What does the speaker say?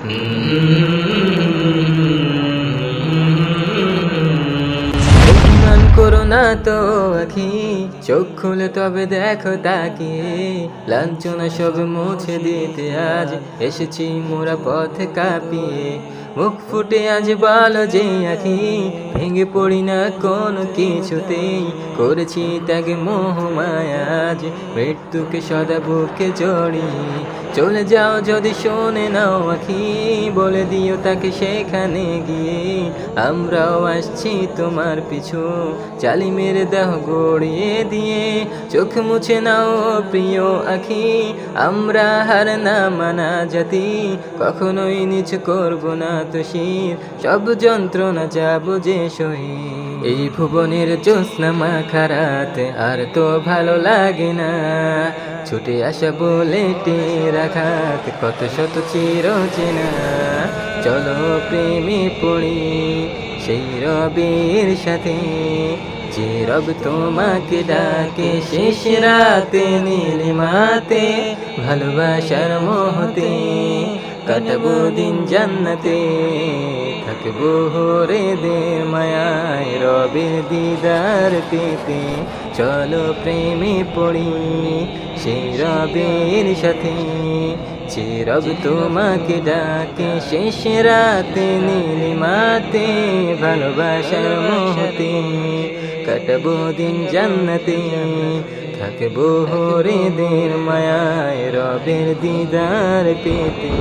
অভিমান করো না তো আখি, চোখ খুলে তবে দেখো তাকে। লাঞ্ছনা সব মুছে দিতে আজ এসেছি মোরা পথে কাঁপিয়ে। মুখ ফুটে আজ বলো যে আখি, ভেঙে পড়ি না কোনো কিছুতেই। করেছি ত্যাগ মোহ মায়া, আজ মৃত্যুকে সদা বুকে জড়িয়ে। চলে যাও যদি শোনে নাও আখি, বলে দিও তাকে সেখানে গিয়ে। আমরাও আসছি তোমার পিছু, জালিমের দেহ গড়িয়ে দিয়ে। চোখ মুছে নাও প্রিয় আখি, আমরা হার না মানা জাতি। কখনোই নিচ করব না তো শির, সব যন্ত্রণা যাব যে সহি। এই ভুবনের জ্যোৎস্না মাখা রাত আর তো ভালো লাগে না। ছুটে আসা বলে রাখাত কত শত চির চেনা। চলো প্রেমে পড়ি সেই রবের সাথে, যে রব তোমাকে ডাকে শেষ রাতে নীলিমাতে। ভালোবাসার মোহতে কাটাবো দিন জান্নাতে, থাকবো হরে দে মায়ায় রবের দিদার পেতে। চলো প্রেমে পড়ি সেই রবের সাথে, যে রব তোমাকে ডাকে শেষ রাতে নীলিমাতে। ভালোবাসার মোহতে কাটাবো দিন জান্নাতে, থাকবো হরে দের মায়ায় রবের দিদার পেতে।